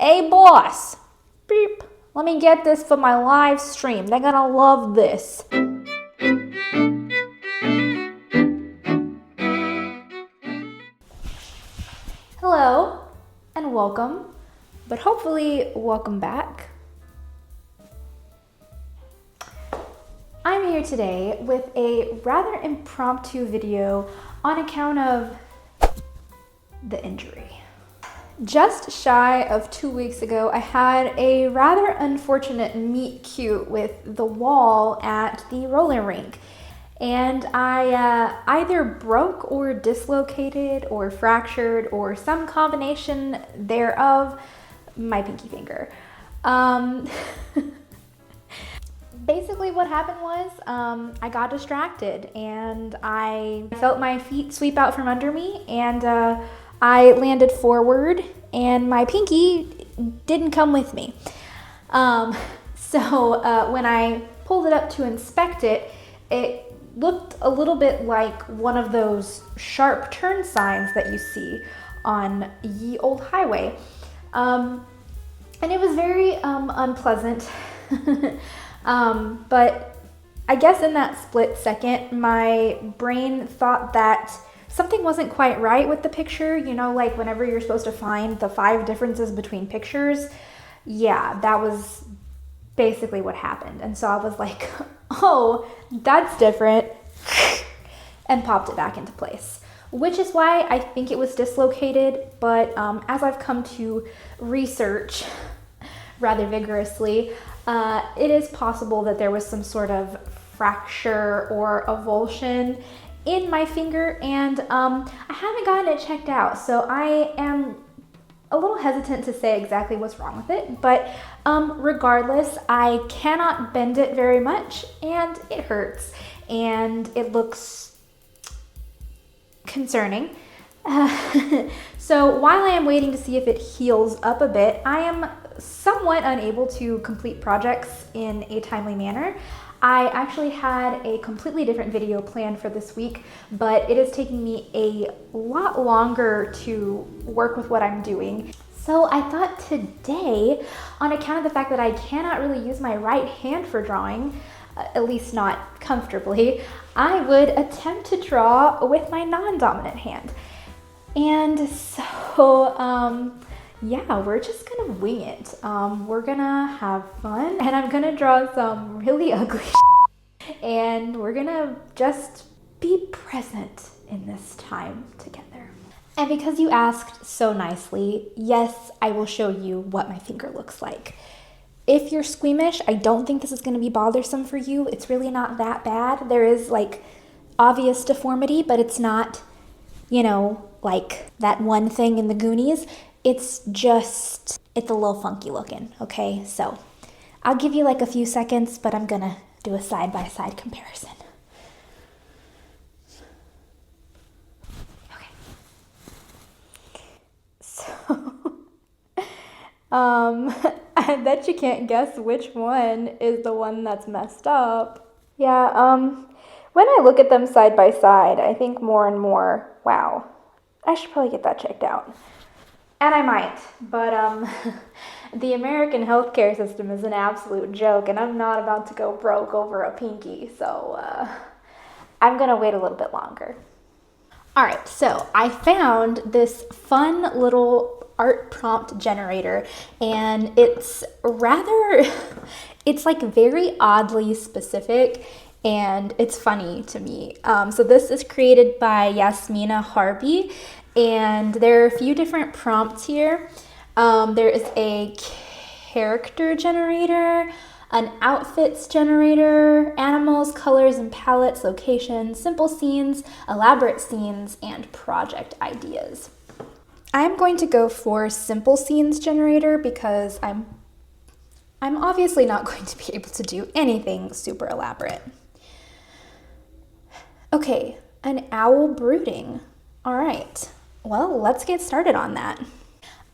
Hey boss, beep, let me get this for my live stream. They're gonna love this. Hello and welcome, but hopefully welcome back. I'm here today with a rather impromptu video on account of the injury. Just shy of 2 weeks ago, I had a rather unfortunate meet cute with the wall at the roller rink. And I either broke or dislocated or fractured or some combination thereof my pinky finger. Basically what happened was I got distracted and I felt my feet sweep out from under me and I landed forward and my pinky didn't come with me. So when I pulled it up to inspect it, it looked a little bit like one of those sharp turn signs that you see on ye old highway. And it was very unpleasant. But I guess in that split second, my brain thought that something wasn't quite right with the picture. You know, like whenever you're supposed to find the 5 differences between pictures. Yeah, that was basically what happened. And so I was like, oh, that's different, and popped it back into place. Which is why I think it was dislocated, but as I've come to research rather vigorously, it is possible that there was some sort of fracture or avulsion in my finger, and I haven't gotten it checked out, so I am a little hesitant to say exactly what's wrong with it, but regardless, I cannot bend it very much, and it hurts, and it looks concerning. So while I am waiting to see if it heals up a bit, I am somewhat unable to complete projects in a timely manner. I actually had a completely different video planned for this week, but it is taking me a lot longer to work with what I'm doing. So I thought today, on account of the fact that I cannot really use my right hand for drawing, at least not comfortably, I would attempt to draw with my non-dominant hand. And so, yeah, we're just gonna wing it. We're gonna have fun, and I'm gonna draw some really ugly and we're gonna just be present in this time together. And because you asked so nicely, yes, I will show you what my finger looks like. If you're squeamish, I don't think this is gonna be bothersome for you. It's really not that bad. There is like obvious deformity, but it's not, you know, like that one thing in the Goonies. It's just, it's a little funky looking, okay? So I'll give you like a few seconds, but I'm gonna do a side-by-side comparison. Okay. So, I bet you can't guess which one is the one that's messed up. Yeah, when I look at them side by side, I think more and more, wow, I should probably get that checked out. And I might, but the American healthcare system is an absolute joke, and I'm not about to go broke over a pinky, so I'm gonna wait a little bit longer. All right, so I found this fun little art prompt generator, and it's like very oddly specific, and it's funny to me. So this is created by Yasmina Harbi, and there are a few different prompts here. There is a character generator, an outfits generator, animals, colors and palettes, locations, simple scenes, elaborate scenes, and project ideas. I'm going to go for simple scenes generator because I'm obviously not going to be able to do anything super elaborate. Okay, an owl brooding. All right. Well, let's get started on that.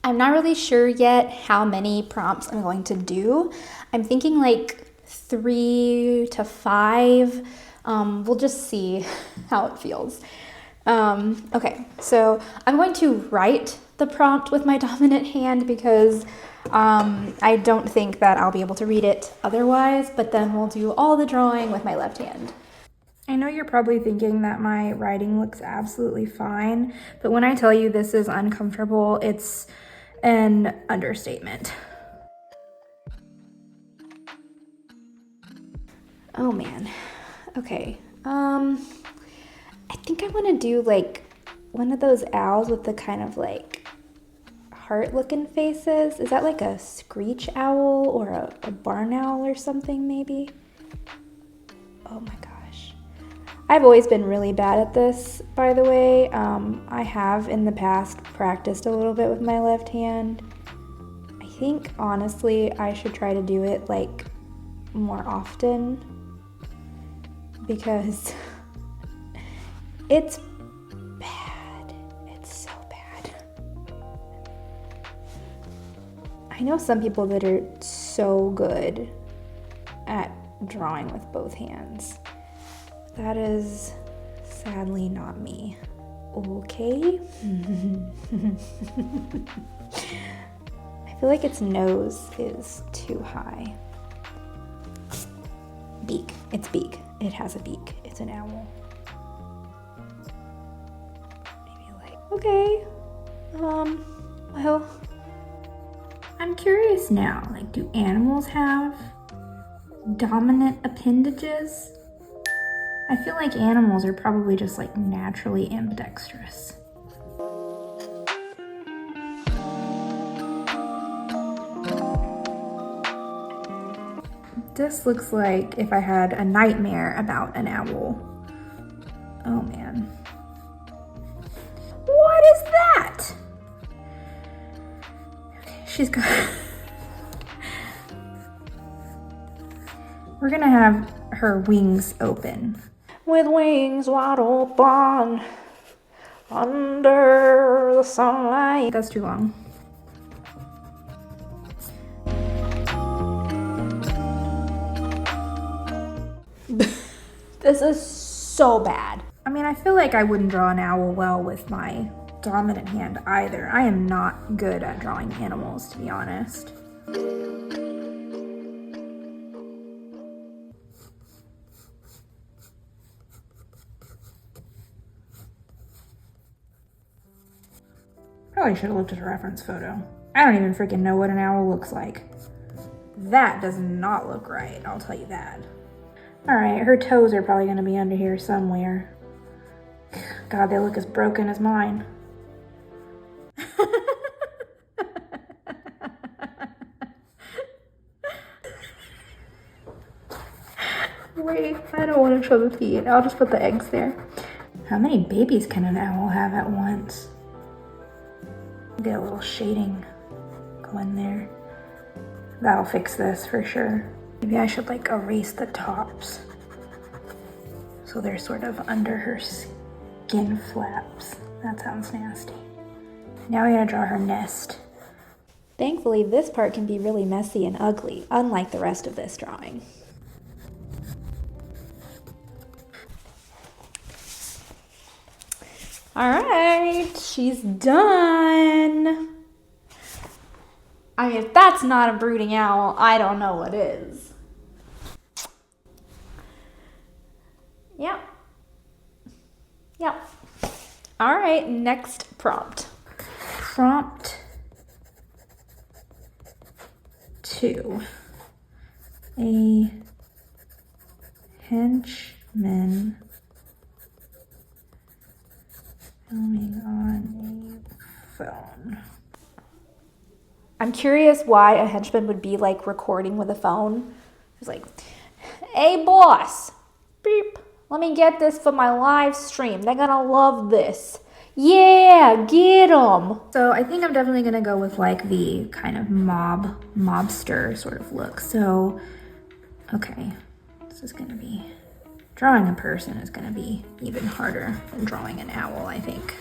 I'm not really sure yet how many prompts I'm going to do. I'm thinking like 3 to 5. We'll just see how it feels. Okay, so I'm going to write the prompt with my dominant hand because I don't think that I'll be able to read it otherwise, but then we'll do all the drawing with my left hand. I know you're probably thinking that my writing looks absolutely fine, but when I tell you this is uncomfortable, it's an understatement. Oh man. Okay. I think I want to do like one of those owls with the kind of like heart looking faces. Is that like a screech owl or a barn owl or something maybe? Oh my gosh. I've always been really bad at this, by the way. I have in the past practiced a little bit with my left hand. I think honestly I should try to do it like more often because it's bad. It's so bad. I know some people that are so good at drawing with both hands. That is sadly not me. Okay. I feel like its nose is too high. Beak. It's beak. It has a beak. It's an owl. Maybe like, okay. Well, I'm curious now. Like, do animals have dominant appendages? I feel like animals are probably just like naturally ambidextrous. This looks like if I had a nightmare about an owl. Oh man. What is that? Okay, she's got... We're gonna have her wings open. With wings wide open, under the sunlight. That's too long. This is so bad. I mean, I feel like I wouldn't draw an owl well with my dominant hand either. I am not good at drawing animals, to be honest. Probably should have looked at a reference photo. I don't even freaking know what an owl looks like. That does not look right, I'll tell you that. All right, her toes are probably gonna be under here somewhere. God, they look as broken as mine. Wait, I don't want to show the feet. I'll just put the eggs there. How many babies can an owl have at once? Get a little shading going there. That'll fix this for sure. Maybe I should like erase the tops so they're sort of under her skin flaps. That sounds nasty. Now we gotta draw her nest. Thankfully, this part can be really messy and ugly, unlike the rest of this drawing. All right, she's done. I mean, if that's not a brooding owl, I don't know what is. Yep. Yep. All right, next prompt. Prompt 2. A henchman filming on a phone. I'm curious why a henchman would be like recording with a phone. It's like, hey boss, beep, let me get this for my live stream. They're gonna love this. Yeah, get them. So I think I'm definitely gonna go with like the kind of mobster sort of look. So, okay, this is gonna be, drawing a person is gonna be even harder than drawing an owl, I think.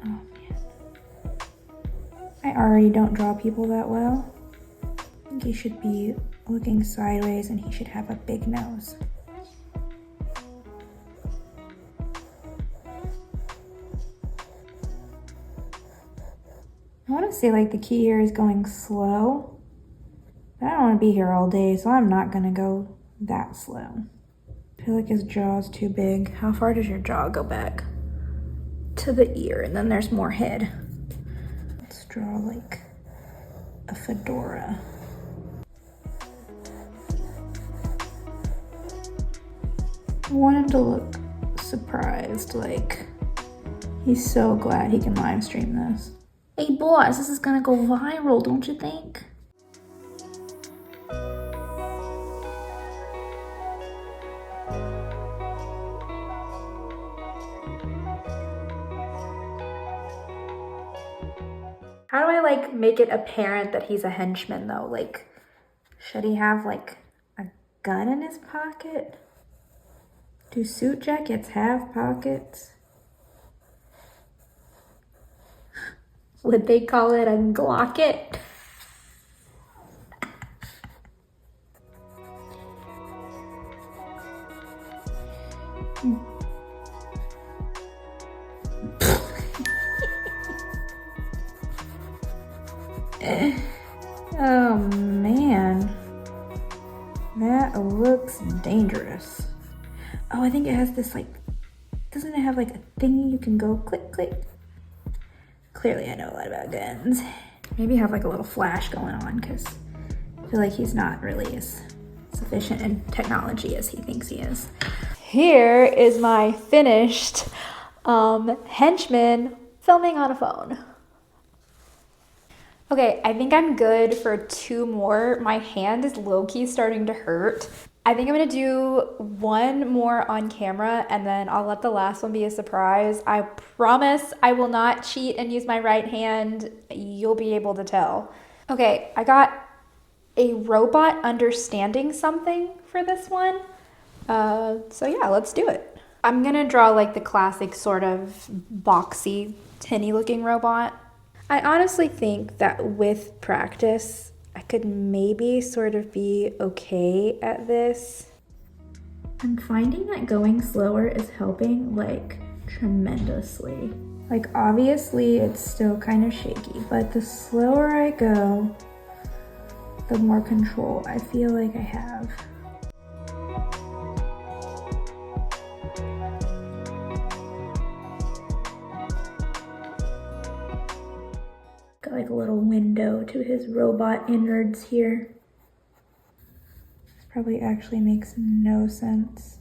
Oh man. I already don't draw people that well. I think he should be looking sideways and he should have a big nose. I want to say like the key here is going slow. But I don't want to be here all day, so I'm not gonna go that slow. I feel like his jaw's too big. How far does your jaw go back? To the ear, and then there's more head. Let's draw like a fedora. I want him to look surprised, like he's so glad he can live stream this. Hey boss, this is gonna go viral, don't you think? How do I like make it apparent that he's a henchman though? Like, should he have like a gun in his pocket? Do suit jackets have pockets? Would they call it a Glocket? Oh man, that looks dangerous. Oh, I think it has this like, doesn't it have like a thingy you can go click, click? Clearly I know a lot about guns. Maybe have like a little flash going on because I feel like he's not really as sufficient in technology as he thinks he is. Here is my finished henchman filming on a phone. Okay, I think I'm good for 2 more. My hand is low-key starting to hurt. I think I'm gonna do 1 more on camera and then I'll let the last one be a surprise. I promise I will not cheat and use my right hand. You'll be able to tell. Okay, I got a robot understanding something for this one. So yeah, let's do it. I'm gonna draw like the classic sort of boxy, tinny looking robot. I honestly think that with practice, I could maybe sort of be okay at this. I'm finding that going slower is helping like tremendously. Like obviously it's still kind of shaky, but the slower I go, the more control I feel like I have. Got like a little window to his robot innards here. This probably actually makes no sense.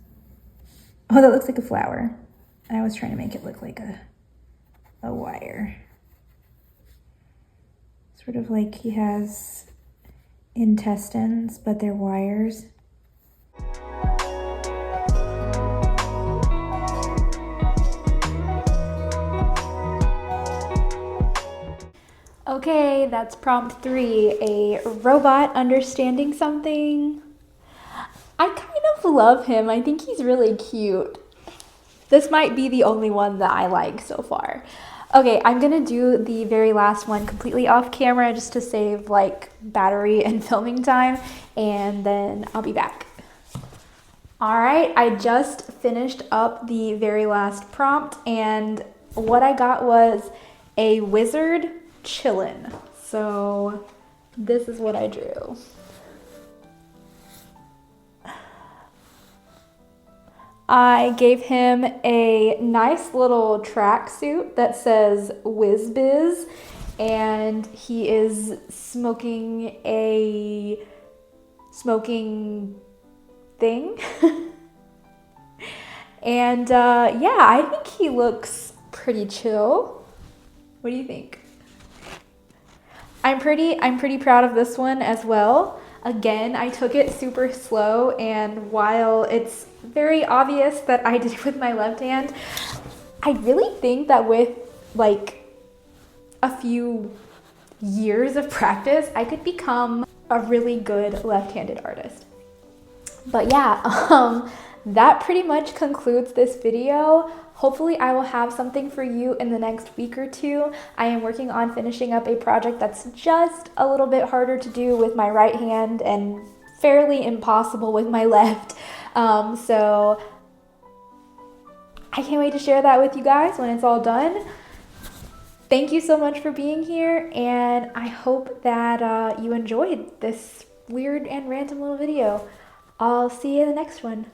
Oh, that looks like a flower. I was trying to make it look like a wire. Sort of like he has intestines, but they're wires. Okay, that's prompt 3, a robot understanding something. I kind of love him. I think he's really cute. This might be the only one that I like so far. Okay, I'm gonna do the very last one completely off camera just to save like battery and filming time, and then I'll be back. All right, I just finished up the very last prompt, and what I got was a wizard chillin'. So this is what I drew. I gave him a nice little tracksuit that says Whiz Biz, and he is smoking a smoking thing. And yeah, I think he looks pretty chill. What do you think? I'm pretty proud of this one as well. Again, I took it super slow, and while it's very obvious that I did it with my left hand, I really think that with like a few years of practice, I could become a really good left-handed artist. But yeah, that pretty much concludes this video. Hopefully I will have something for you in the next week or 2. I am working on finishing up a project that's just a little bit harder to do with my right hand and fairly impossible with my left. So I can't wait to share that with you guys when it's all done. Thank you so much for being here, and I hope that you enjoyed this weird and random little video. I'll see you in the next one.